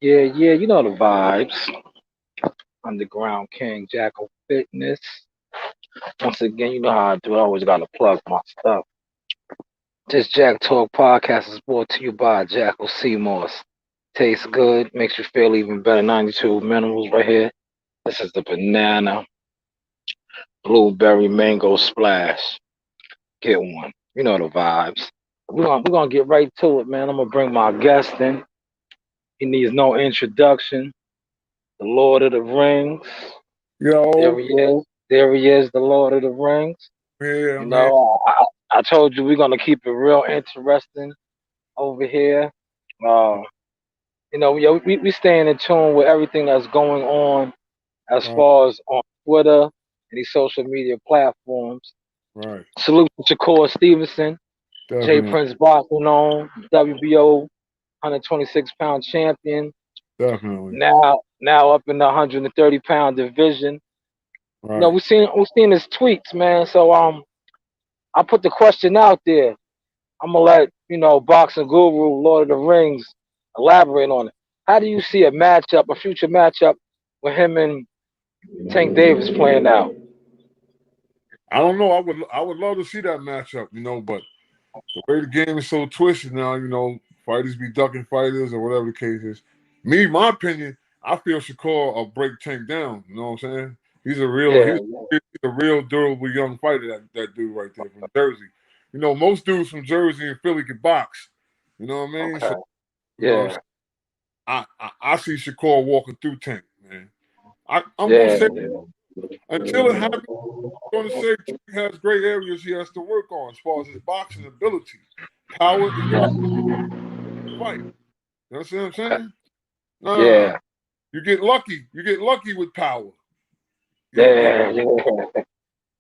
Yeah, yeah, you know the vibes. Underground King, Jackal Fitness. Once again, you know how I do. I always gotta plug my stuff. This Jack Talk podcast is brought to you by Jackal Seamoss. Tastes good, makes you feel even better. 92 minerals right here. This is the banana, blueberry, mango splash. Get one. You know the vibes. We're gonna get right to it, man. I'm gonna bring my guest in. He needs no introduction. The Lord of the Rings. There Yo, he is. There he is, the Lord of the Rings. yeah, You man. know, I told you we're gonna keep it real interesting over here. Uh, we staying in tune with everything that's going on as Right, far as on Twitter and these social media platforms. right. Salute to Shakur Stevenson, J Definitely, Prince Boxing on WBO 126-pound champion. definitely. Now up in the 130-pound division. Right. We seen his tweets, man. So I put the question out there. I'm gonna let boxing guru, Lord of the Rings, elaborate on it. How do you see a future matchup with him and Tank Davis playing out? I don't know. I would love to see that matchup, but the way the game is so twisted now, fighters be ducking fighters or whatever the case is. Me, my opinion, I feel Shakur will break Tank down. You know what I'm saying? He's a real, Yeah, he's, he's a real durable young fighter. That dude right there from Jersey. Most dudes from Jersey and Philly can box. You know what I mean? okay, So, you know, yeah, I see Shakur walking through Tank, man. I'm gonna yeah, say until it happens, I'm gonna say Tank has great areas he has to work on as far as his boxing ability. Power is the fight. You know what I'm okay, saying? Nah, yeah, you get lucky. You get lucky with power. Your yeah, yeah,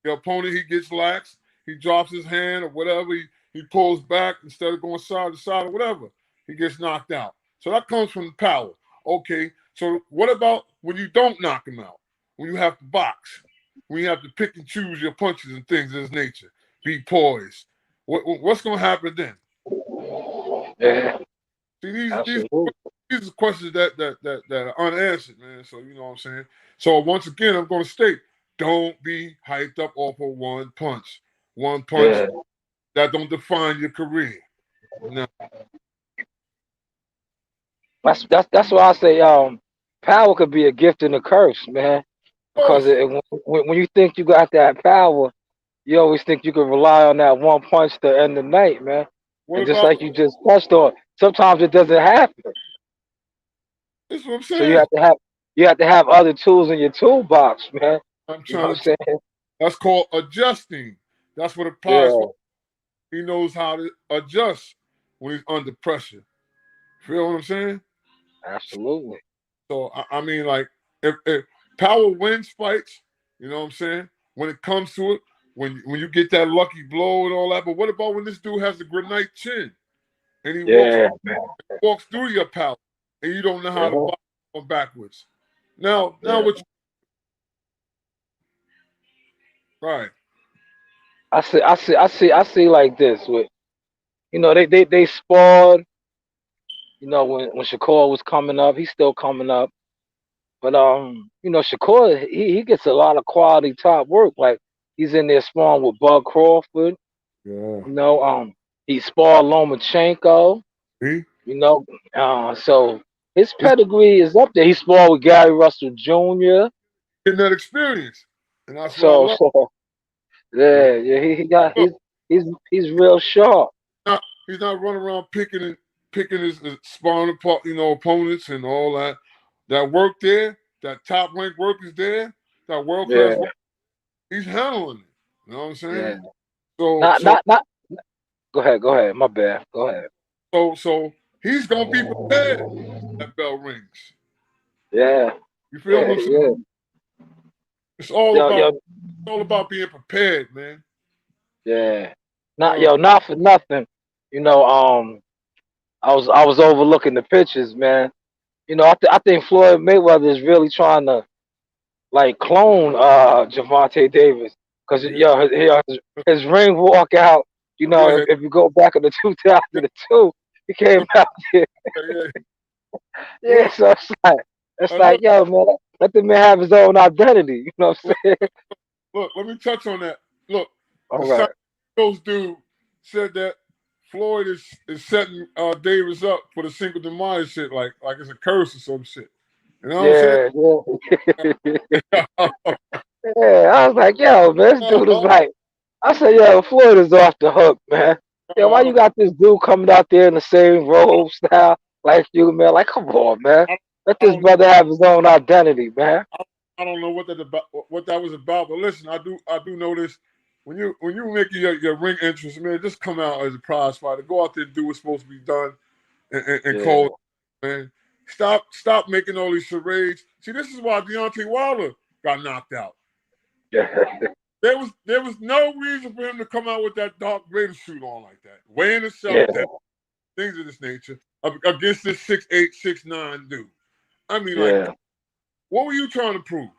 your opponent, he gets lax. He drops his hand or whatever. He pulls back instead of going side to side or whatever. He gets knocked out. So that comes from power. Okay. So what about when you don't knock him out? When you have to box? When you have to pick and choose your punches and things of this nature? Be poised. What's going to happen then? yeah, See, these absolutely. these are questions that are unanswered, man. So you know what I'm saying. So once again, I'm going to state: don't be hyped up off of one punch. One punch Yeah, that don't define your career. No, that's why I say power could be a gift and a curse, man. of Because course. when you think you got that power, you always think you can rely on that one punch to end the night, man. What And just about like you just touched on, sometimes it doesn't happen. this? Is what I'm So saying. you have to have other tools in your toolbox, man. I'm You know what trying I'm to. saying? That's called adjusting. That's what applies. Yeah, He knows how to adjust when he's under pressure. Feel what I'm saying? absolutely. So I mean, like, if power wins fights, you know what I'm saying? When it comes to it, when you get that lucky blow and all that, but what about when this dude has a grenade chin and he Yeah, man. walks through your power and you don't know how to Yeah, box on backwards? Now yeah. what? Right? I see like this with they sparred. When Shakur was coming up, he's still coming up. But Shakur he gets a lot of quality top work. Like he's in there sparring with Bud Crawford. Yeah. You know, he sparred Lomachenko. See, So his it's pedigree is up there. He sparred with Gary Russell Jr. getting that experience, and that's what I So love. so You yeah, yeah, he got know? he's real sharp. He's not running around picking his sparring opponents and all that. That work there, that top rank work is there. That world Yeah, class work, he's handling it. You know what I'm yeah. saying? So Not so not not. Go ahead. My bad. Go ahead. so he's gonna be prepared. That bell rings. Yeah, You feel what yeah, I'm saying? yeah. It's all Yo, about yo, being prepared, man. yeah. Uh, Not for nothing. You know, I was overlooking the pictures, man. I think Floyd Mayweather is really trying to like clone Javante Davis because yeah, his ring walkout. yeah, If you go back in the yeah, 2002, he came yeah, out there. yeah. Yeah, Look, so it's like, look, yo, man, let the man have his own identity. You know what I'm look, saying? look. Let me touch on that. Look, All the San right. Diego dude said that Floyd is setting Davis up for the Cinco de Mayo shit, like it's a curse or some shit. You know what Yeah, yeah. I'm saying? Yeah, I was like, yo, man, this dude is like, I said, yo, Floyd is off the hook, man. Yeah, why I you don't, got this dude coming out there in the same robe style like you, man? Like, come on, man. I, Let I this don't know. brother have his own identity, man. I don't know what that was about. But listen, I do know this. When you make your ring entrance, man, just come out as a prize fighter. Go out there and do what's supposed to be done, and Yeah, call it, man. Stop making all these charades. See, this is why Deontay Wilder got knocked out. yeah, There was no reason for him to come out with that Darth Vader suit on like that, weighing himself yeah, down, things of this nature, against this 6'8", 6'9" dude. I mean, like, yeah, what were you trying to prove?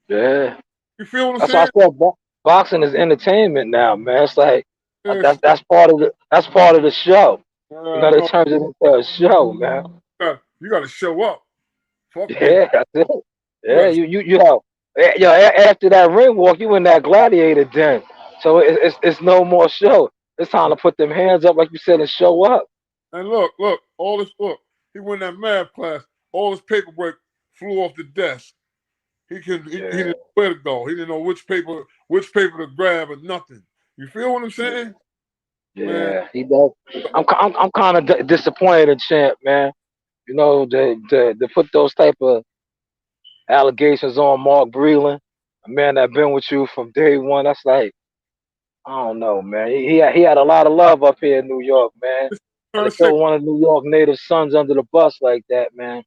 yeah. You feel what I'm That's why I saying? said boxing is entertainment now, man. It's like Yes. that's part of the show. You know, they No, turned it into a show, man. you got to show up. Fuck being. Yeah, that's it. You Yeah, got to. you know, after that ring walk, you in that gladiator den. So it's no more show. It's time to put them hands up, like you said, and show up. And look, all this. Look, he went in that math class. All his paperwork flew off the desk. He didn't Yeah, know where to go. He didn't know which paper to grab or nothing. You feel what I'm saying, man? yeah, he does. I'm kind of disappointed in Champ, man. You know, to put those type of allegations on Mark Breland, a man that been with you from day one. That's like, I don't know, man. He had a lot of love up here in New York, man. Trying And to to say, throw one of New York native sons under the bus like that, man,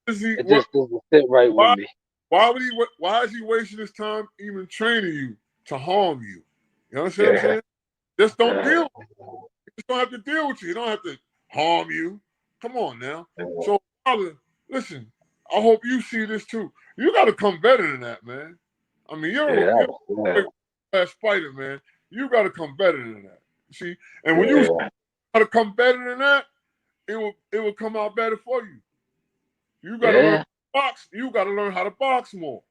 is he it what? just doesn't sit right with Why? me. Why would he? Why is he wasting his time even training you to harm you? You understand what I'm Yeah, saying? Just don't yeah, deal. You just don't have to deal with you. You don't have to harm you. Come on now. yeah, So, father, listen. I hope you see this too. You got to come better than that, man. I mean, you're yeah, a class fighter, man. You got to come better than that. See, and when you yeah, got to come better than that, it will come out better for you. You got to learn yeah, to box. You got to learn how to box more.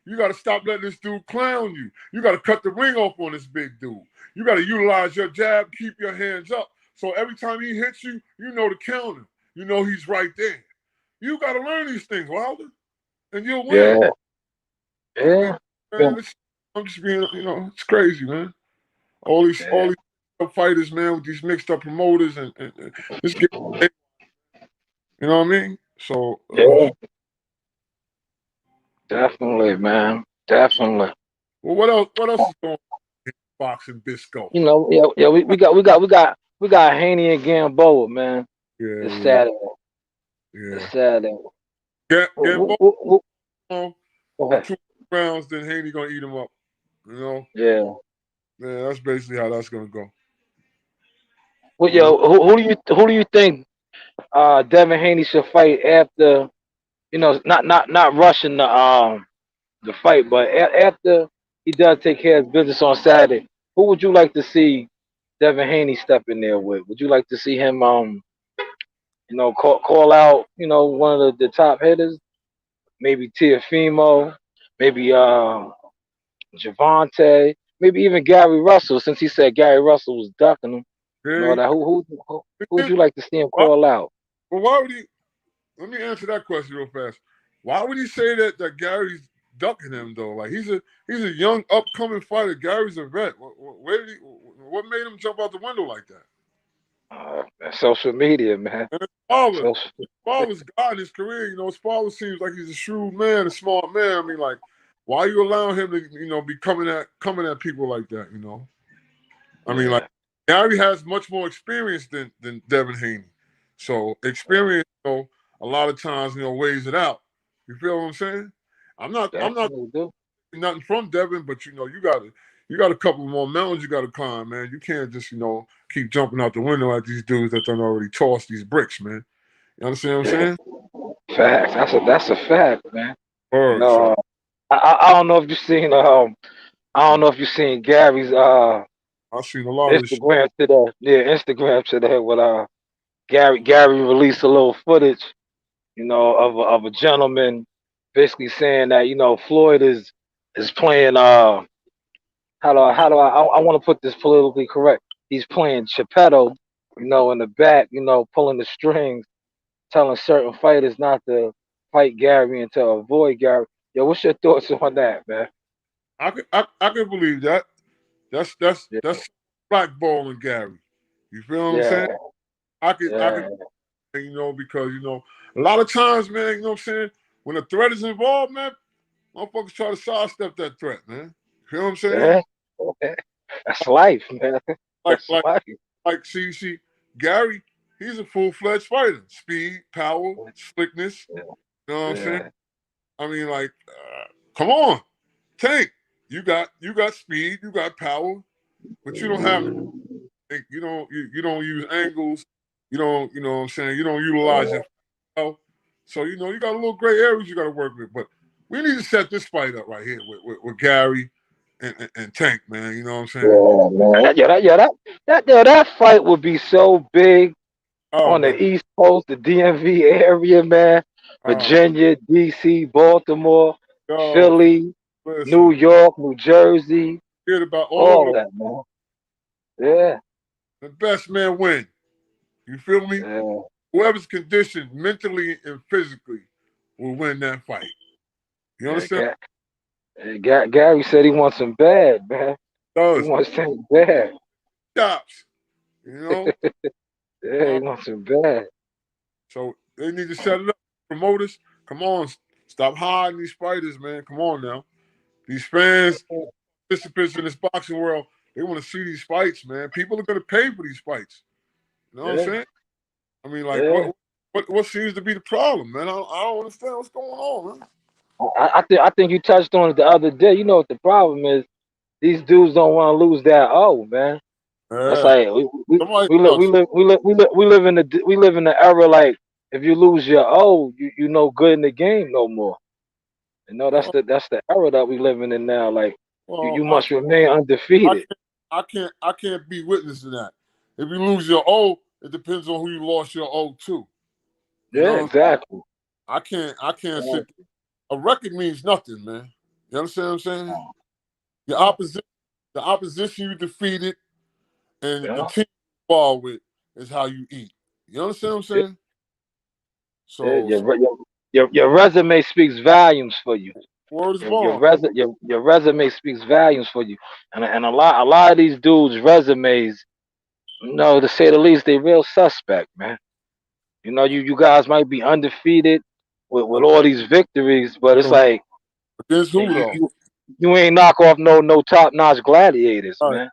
You got to stop letting this dude clown you. You got to cut the ring off on this big dude. You got to utilize your jab, keep your hands up. So every time he hits you, you know the counter. You know he's right there. You got to learn these things, Wilder, and you'll win. yeah, I mean, yeah, man, I'm just being, it's crazy, man. All these fighters, man, with these mixed up promoters, and this, you know what I mean? So, yeah. Definitely, man. Definitely. well, what else? What else is going on in boxing, Bisco? You know, yeah, yeah. We got Haney and Gamboa, man. Yeah, It's yeah, Saturday. It's yeah. Saturday. Gambo on Go for ahead. 2 rounds, then Haney gonna eat him up. You know, Yeah. yeah, that's basically how that's gonna go. Well, You know, yo, who do you think Devin Haney should fight after? You know, not rushing the fight, but after he does take care of business on Saturday, who would you like to see Devin Haney step in there with? Would you like to see him call out one of the top hitters, maybe Tiafimo, maybe Javante, maybe even Gary Russell, since he said Gary Russell was ducking him and all hey, that. Who would you like to see him why, call out? well, why would he? Let me answer that question real fast. Why would he say that Gary's ducking him though? Like he's a young upcoming fighter. Gary's a vet. Where did he? What made him jump out the window like that? Social media, man. And Social, his father's God in his career. You know, his father seems like he's a shrewd man, a smart man. I mean, like, why are you allowing him to, be coming at people like that? You know, I mean, like, yeah, Gary has much more experience than Devin Haney. So experience, a lot of times, weighs it out. You feel what I'm saying? I'm not definitely do. nothing from Devin, but you got a couple more mountains you got to climb, man. You can't just keep jumping out the window at these dudes that done already tossed these bricks, man. You understand what I'm Yeah, saying? facts. That's a fact, man. You Word. So know, I don't know if you seen I don't know if you seen Gary's I've seen a lot of this shit. Instagram today with Gary released a little footage of a gentleman basically saying that Floyd is playing how do I want to put this politically correct. He's playing Geppetto, in the back, pulling the strings, telling certain fighters not to fight Gary and to avoid Gary. Yo, what's your thoughts on that, man? I can believe that. Yeah, That's blackballing Gary. You feel what I'm yeah, saying? I could yeah, because a lot of times, man, you know what I'm saying, when a threat is involved, man, motherfuckers try to sidestep that threat, man. You feel what I'm saying? yeah. Okay. That's life, man. Like That's like life. see, Gary, he's a full-fledged fighter. Speed, power, slickness. Yeah, You know what I'm saying? yeah, I mean, come on, Tank. You got speed, you got power, but you don't have you don't use angles. You don't, you know what I'm saying? You don't utilize your power. So, you got a little gray areas you got to work with. But we need to set this fight up right here with Gary and Tank, man. You know what I'm saying? yeah, man. That fight would be so big Oh, on the man. East Coast, the DMV area, man. Oh, Virginia, DC, Baltimore, yo, Philly, New listen. York, New Jersey, Forget about all of all those. that, man. Yeah, The best man win. You feel me? yeah. Whoever's conditioned mentally and physically will win that fight. You yeah. understand? Gary said he wants him bad, man. He Does wants him bad. chops. You know? Yeah, Uh, he wants him bad. so they need to set it up. Promoters, come on, stop hiding these fighters, man. Come on now. These fans, participants in this boxing world, they want to see these fights, man. People are going to pay for these fights. You know what I'm Yeah, saying? I mean, like, yeah. what seems to be the problem, man? I don't understand what's going on, man. I think you touched on it the other day. You know what the problem is? These dudes don't want to lose that man. That's Yeah, like somebody we live we else. live we live we live we live in the era like if you lose your you no good in the game no more. Uh, That's the era that we living in now. Like you well, must remain I undefeated. can't, I can't be witness to that. If you lose your O, it depends on who you lost your O to. You Yeah, know, exactly. I can't Yeah, sit. A record means nothing, man. You understand what I'm saying? Your opposition, the opposition you defeated, and the yeah, team you involved with is how you eat. You understand what I'm yeah. saying? Yeah, So, your resume speaks volumes for you. word is Your bond. your resume speaks volumes for you, and a lot of these dudes' resumes, to say the least, they real suspect, man. You guys might be undefeated with all these victories, but it's like Against who you though? you, you ain't knock off no top notch gladiators, All right. man.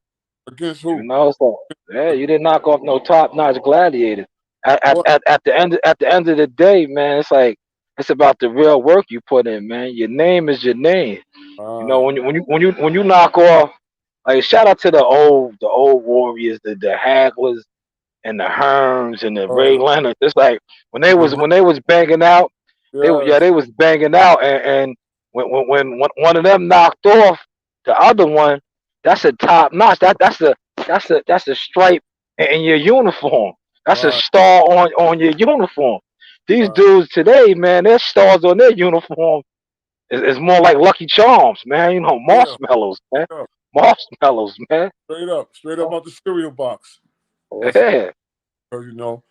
Against who? It's like, yeah, you didn't knock off no top notch gladiators. At, at, What? at, at the end of the day, man, it's like it's about the real work you put in, man. Your name is your name. Uh, When you knock off, like shout out to the old warriors, the Hagglers and the Herms and the Ray uh, Leonard. It's like when they was the, when they was banging out, yes. they was banging out, and when one of them knocked off the other one, that's a top notch. That's a stripe in your uniform. That's a Right. star on your uniform. These Right. dudes today, man, their stars on their uniform is more like Lucky Charms, man. Yeah. Marshmallows, man. Yeah. Marshmallows, man. Straight up out the cereal box. That's Yeah, you know,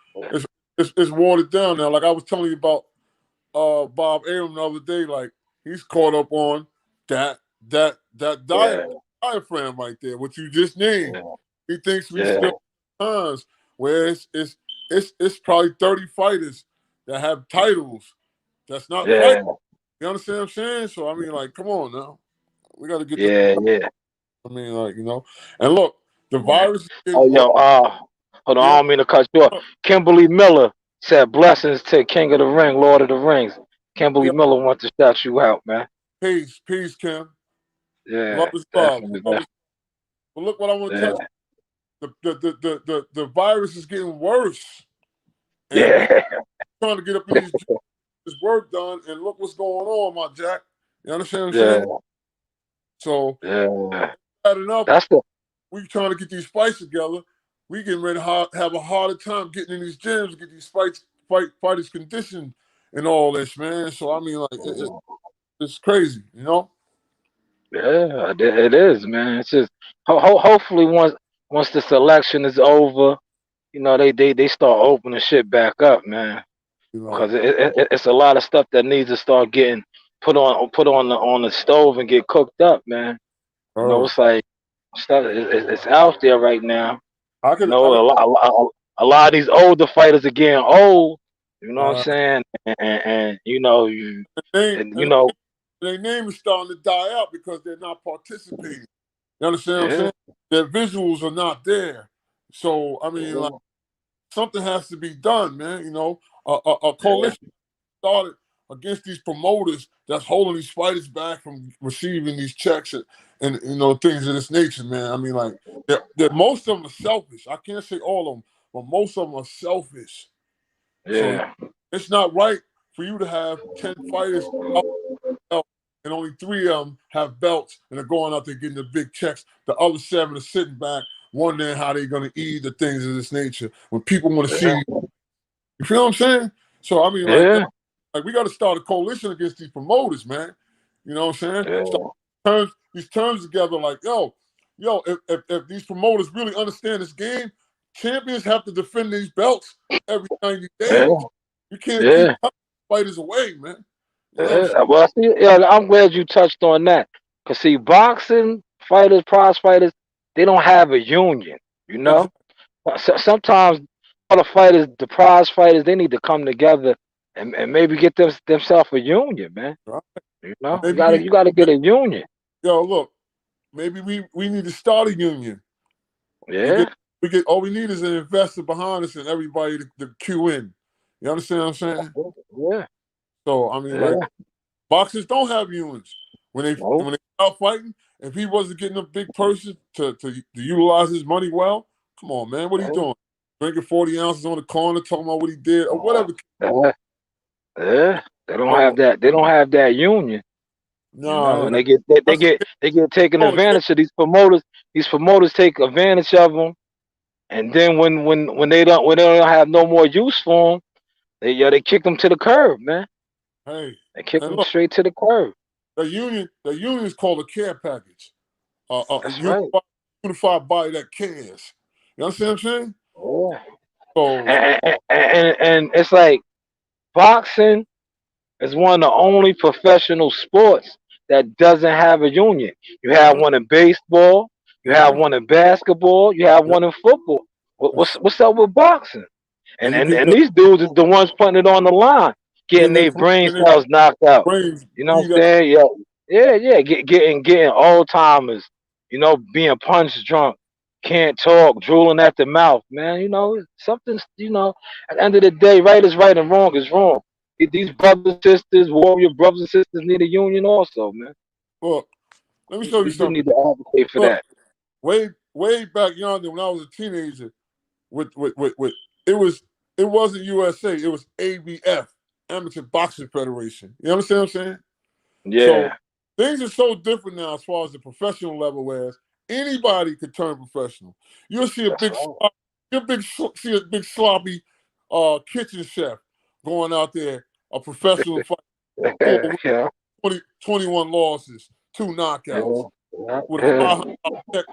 it's it's watered down now. Like I was telling you about Bob Arum the other day. Like he's caught up on that yeah, diaphragm right there, what you just named. yeah, He thinks we yeah, still times where it's probably 30 fighters that have titles that's not fight. yeah, You understand what I'm saying? So I mean, like, come on now, we got to get this. yeah, yeah. I mean, like, and look, the virus is Oh, getting worse. yo, hold on, I Yeah, don't mean to cut you off. Kimberly Miller said blessings to King of the Ring, Lord of the Rings. Kimberly yeah. Miller wants to shout you out, man. Peace, Kim. Love Yeah, is love. definitely, Love man. is. But look, what I want to tell you, Yeah, the virus is getting worse, and we yeah, trying to get up in this work done, and look what's going on, my Jack. You understand what I'm yeah, saying? So yeah. bad enough, That's the we trying to get these fights together. We getting ready to have a harder time getting in these gyms, get these fighters conditioned, and all this, man. So I mean, like, it's crazy, you know. Yeah, it is, man. It's just hopefully once the selection is over, they start opening shit back up, man. Like, Because it's a lot of stuff that needs to start getting put on the stove and get cooked up, man. oh, It's like stuff it's out there right now. I could, A lot of these older fighters are getting old. You know what I'm uh, saying? And you know you name, and you and know their name is starting to die out because they're not participating. You understand what I'm yeah, saying? Their visuals are not there. So I mean, like, yeah, something has to be done, man. You know, a yeah, coalition started against these promoters that's holding these fighters back from receiving these checks and things of this nature, man. I mean, like, most of them are selfish. I can't say all of them, but most of them are selfish. So yeah, it's not right for you to have 10 fighters out belt and only 3 of them have belts and are going out there getting the big checks. The other 7 are sitting back wondering how they're going to eat the things of this nature when people want to see yeah, you feel what I'm saying? So I mean, yeah, like we got to start a coalition against these promoters, man. You know what I'm saying? yeah, Start these terms together. Like, if these promoters really understand this game, champions have to defend these belts every 90 yeah, days. You can't keep yeah. fighters away, man. You know what I'm saying? Well, see, yeah, I'm glad you touched on that. Cause see, boxing fighters, prize fighters, they don't have a union. You know, Exactly. sometimes all the fighters, the prize fighters, they need to come together and maybe get themselves a union, man. Right? You Or know, you maybe gotta you gotta get a union. look, maybe we need to start a union and Yeah, get all we need is an investor behind us and everybody to cue in. You understand what I'm saying? yeah, So I mean, like, yeah. boxers don't have unions No, when they out fighting. If he wasn't getting a big person to utilize his money well, come on, man, what are you yeah, doing? Drinking 40 ounces on the corner, talking about what he did or whatever. yeah, yeah. They don't have So that. They don't have that union. nah, And they get taken oh, advantage of these promoters. These promoters take advantage of them, and then when they don't have no more use for them, they kick them to the curb, man. hey, They kick and them look, straight to the curb. the union is called a care package. A That's right. unified body that cares. You understand what I'm saying? Yeah. So And it's like boxing is one of the only professional sports that doesn't have a union. You have yeah, one in baseball, you have yeah, one in basketball, you have yeah. one in football. What's up with boxing? And And you and get and the these dudes is the ones putting it on the line, getting their brain getting their cells knocked out. brains You know beat what up. I'm saying? Yeah. Getting old timers. Being punch drunk, can't talk, drooling at the mouth. Man, something's. At the end of the day, right is right and wrong is wrong. These brothers, sisters, warrior brothers and sisters need a union also, man. Look, let me show you We do something. need to advocate for Look, that. way back yonder when I was a teenager, with it wasn't USA, it was ABF, Amateur Boxing Federation. You understand what I'm saying? So Yeah, things are so different now as far as the professional level, whereas anybody could turn professional. You'll see a that's big, right. see a big sloppy kitchen chef going out there, a professional fight, full win, Yeah, 21 losses, 2 knockouts, yeah, yeah, with a yeah. $500 check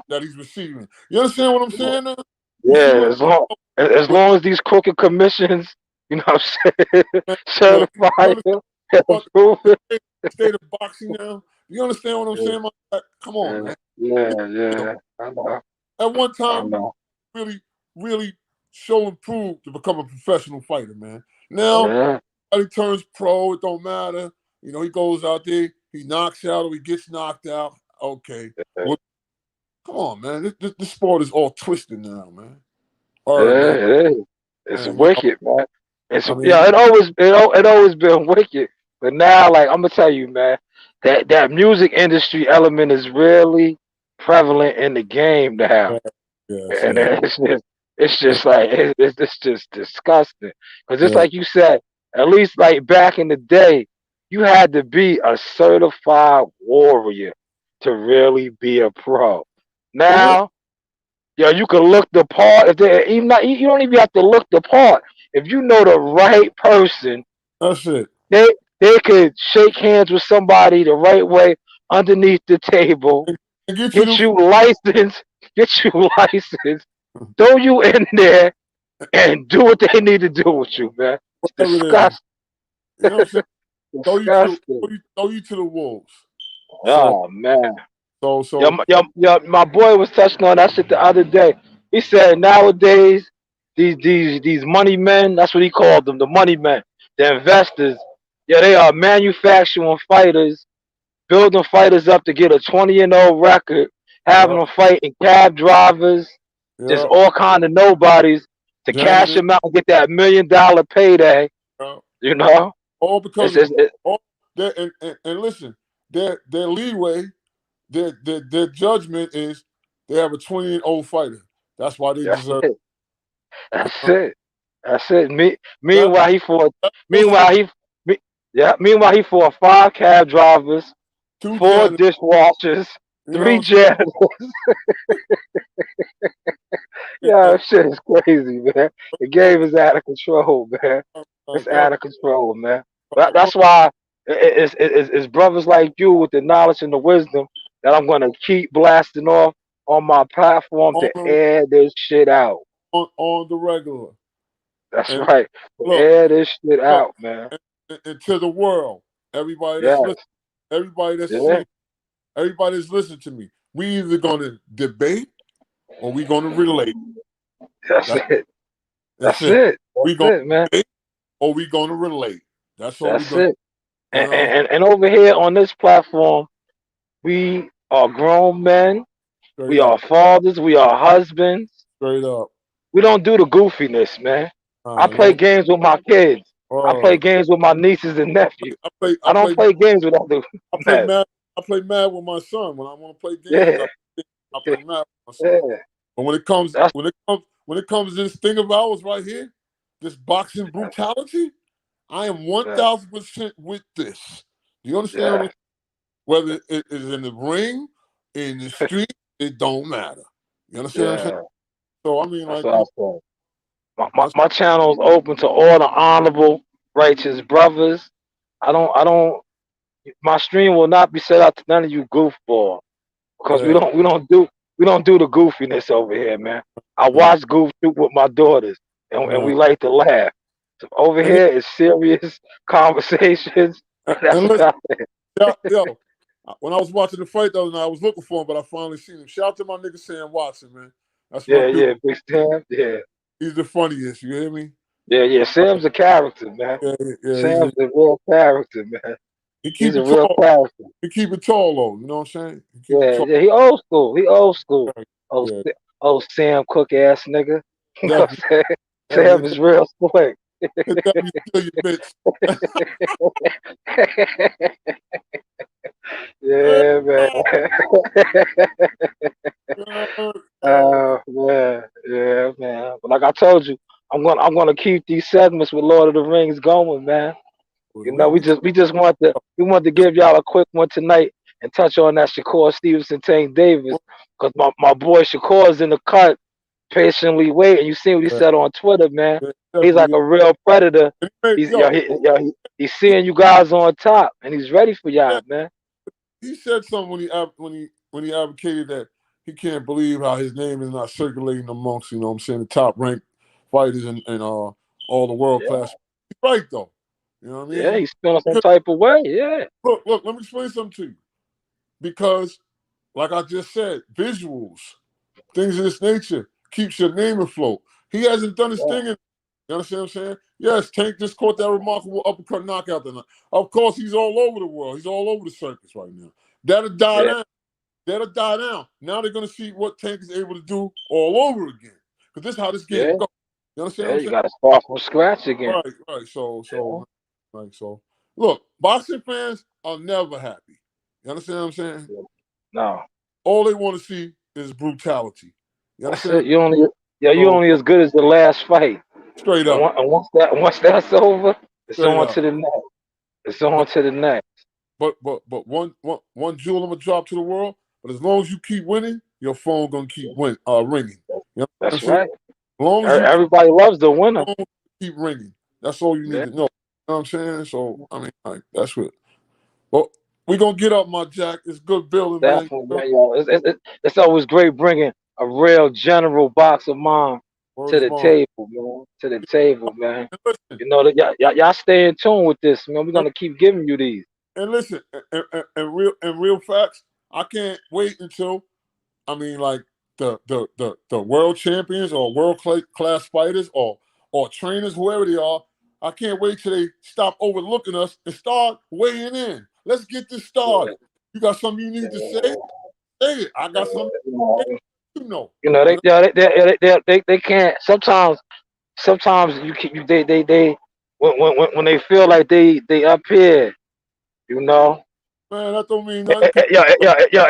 that he's receiving. You understand what I'm saying now? You see Yeah, what as with, long as these crooked commissions, what I'm saying, look, you certify understand him and what approve the it. state of boxing now? You understand what I'm Yeah, saying? Come on, yeah, man. yeah. I know, At one I time, know. really, really show and prove to become a professional fighter, man. Now, Yeah, he turns pro, it don't matter. He goes out there, he knocks out or he gets knocked out. Okay. Well, come on, man. This sport is all twisted now, man. All right, yeah, man. it is. It's And, wicked, man. I mean, It always been wicked, but now, like I'm gonna tell you, man, that music industry element is really prevalent in the game now. yes, And yeah, it's just like it's just disgusting. Because just yeah. like you said, at least like back in the day, you had to be a certified warrior to really be a pro. Oh, yeah. Now, you can look the part. If they even not, you don't even have to look the part. If you know the right person, That's it. They they could shake hands with somebody the right way underneath the table, And get you get the you licensed, get you licensed, throw you in there, and do what they need to do with you, man. It's whatever it is. disgusting. You know what I'm saying? Disgusting. Throw you to the wolves. So Oh man. so Yo, so my boy was touching on that shit the other day. He said nowadays these money men, that's what he called them, the money men, the investors. Yeah, they are manufacturing fighters, building fighters up to get a 20-0 record, having yeah, them fighting cab drivers, just yeah, all kind of nobodies to cash janitor, them out and get that $1 million payday. yeah. You know, All it's, because it's it, all and listen, their leeway, their judgment is they have a 20-year-old fighter. That's why they that's deserve it. That's it. it. That's it. That, Meanwhile, he fought. that's supposed to be Meanwhile, yeah. Meanwhile, he fought 5 cab drivers, two janitors. 4 dishwashers, You know three what I'm saying? janitors. And, Yeah, that shit is crazy, man. The game is out of control, man. It's yeah, out of control, man. But that's why it's brothers like you with the knowledge and the wisdom that I'm gonna keep blasting off on my platform on to air this shit out. on the regular. That's And right. To look, air this shit look, out, man. and to the world, everybody that's Yes. listening, everybody that's Yeah. seeing, everybody that's listening to me, we either gonna debate or we gonna relate. That's That's it. that's That's it. it. We That's gonna it, man. debate or we gonna relate. That's all we That's gonna. it. You know, And over here on this platform, we are grown men. straight We are up, fathers. We are husbands. straight up. We don't do the goofiness, man. I play No, games with my kids. I play word. games with my nieces and nephews. I play, I I don't play, play games with other I play men. mad. I play mad with my son when I want to play games. Yeah, I play mad with my son. yeah. But That's when it comes to this thing of ours right here, this boxing brutality, I am yeah, 1,000% with this. Do you understand what yeah. I'm saying? Whether it is in the ring, in the street, it don't matter. You understand what I'm saying? Yeah. So I mean, That's like, what I said. that's My channel is open to all the honorable, righteous brothers. I don't. My stream will not be set out to none of you goofballs. Because yeah, we don't do the goofiness over here, man. I yeah, watch Goof shoot with my daughters, and yeah. we like to laugh. So over And, here is serious conversations, and that's and listen, about it. yo, when I was watching the fight the other night, I was looking for him, but I finally seen him. Shout out to my nigga Sam Watson, man. That's my Yeah, dude. yeah, Big Sam. Yeah, He's the funniest. You hear me? yeah, yeah. Sam's a character, man. Yeah, yeah. Sam's a real character, man. He He's keep a it real tall. character. He keep it tall though. You know what I'm saying? He keep it Yeah, tall. yeah. He old school. He old school. Right. Oh, Yeah, oh, Sam Cook ass nigga. You know what definitely. I'm saying? Sam is real slick. Hit that you steal your bitch. Yeah, man. Oh man, yeah, man. But like I told you, I'm gonna keep these segments with Lord of the Rings going, man. You know, We we just want to give y'all a quick one tonight and touch on that Shakur Stevenson Tank Davis, because my boy Shakur is in the cut, patiently waiting. You see what he said on Twitter, man. He's like definitely. a real predator. Hey, He's yo, he's seeing you guys on top, and he's ready for y'all, man. he said something when he advocated that he can't believe how his name is not circulating amongst, you know what I'm saying, the top ranked fighters and all the world Yeah, class. He's right though. You know what I yeah, mean? he's feeling some Because type of way. Yeah, look, let me explain something to you. Because, like I just said, visuals, things of this nature, keeps your name afloat. He hasn't done his yeah, thing. You understand what I'm saying? Yes, Tank just caught that remarkable uppercut knockout tonight. Of course, he's all over the world. He's all over the circus right now. That'll die yeah, down. That'll die down. Now they're going to see what Tank is able to do all over again. Because this is how this yeah, game goes. You understand what yeah. I'm You saying? got to start from scratch again. Right. So, Yeah. so, right. So, look, boxing fans are never happy. You understand what I'm saying? Yeah. No, All they want to see is brutality. You that's understand? it. You So, only as good as the last fight. straight up, And once that's over, it's straight on up. to the next. It's on But to the next. one jewel I'm gonna drop to the world. But as long as you keep winning, your phone gonna keep ringing. You know what I'm That's saying? right. As long as you Everybody loves the winner. phone keep ringing. That's all you need Yeah, to know. know what I'm saying? So I mean, like that's what. Well, we gonna get up, my Jack. It's good building, man. Definitely, man, yo. It's always great bringing a real general box of mine Word to is the bond. table, man. To the table, man. And listen, You know that y'all stay in tune with this, man. We're gonna keep giving you these. and listen, and real facts. I can't wait until I mean, like the world champions or world class fighters or trainers, whoever they are. I can't wait till they stop overlooking us and start weighing in. Let's get this Yeah, started. You got something you need to say? yeah, Say it. I got something. you know, You know. you know, You they know. yeah, they can't. Sometimes you can they when they feel like they up here, you know. Man, that don't mean nothing. Yeah,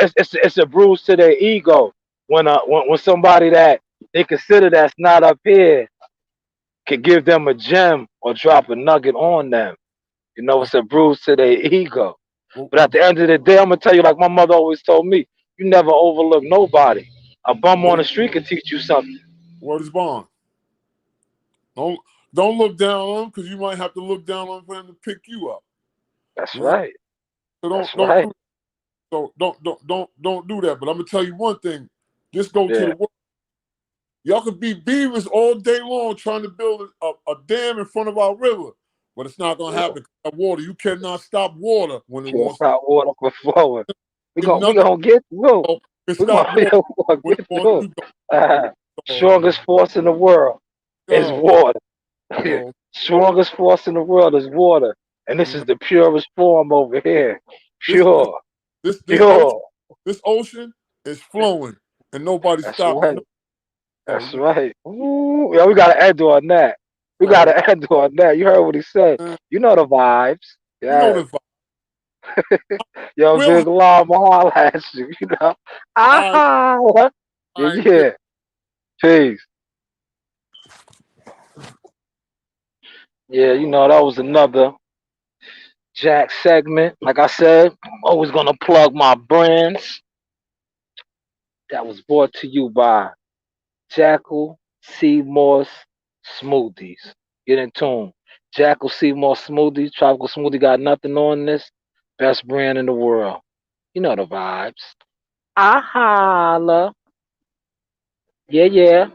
it's a bruise to their ego when somebody that they consider that's not up here can give them a gem or drop a nugget on them. You know, it's a bruise to their ego. But at the end of the day, I'm gonna tell you, like my mother always told me, you never overlook nobody. A bum on Word, the street can teach you something. word is bond. Don't don't look down on them because you might have to look down on them for them to pick you up. That's You know. right. So That's don't right. do so don't do that. But I'm gonna tell you one thing. Just go to the Yeah. world. Y'all could be beavers all day long trying to build a dam in front of our river, but it's not gonna Yeah. happen. Water. You cannot stop water when it Can't wants. stop water from flowing. We If gonna we nothing gonna get through. can We stop gonna, we water gonna when it get wants through. to go. Uh, Oh, strongest force in the world is oh, water. oh. Strongest force in the world is water. And this You is know, the purest form over here. this Pure. this ocean Pure. is flowing and nobody's That's stopping. right. So That's right. Ooh, yeah, we gotta end on that. We so gotta end on that. You heard what he said. man, You know the vibes. you know Yeah. the vibe. Yo, We'll big long holla at you, you know. I Ah, yeah, I yeah. Peace. Yeah, you know, that was another Jack segment. Like I said, I'm always gonna plug my brands. That was brought to you by Jackal Seymour's Smoothies. Get in tune. Jackal Seymour Smoothies, Tropical Smoothie got nothing on this. Best brand in the world. You know the vibes. I holla. Yeah, yeah.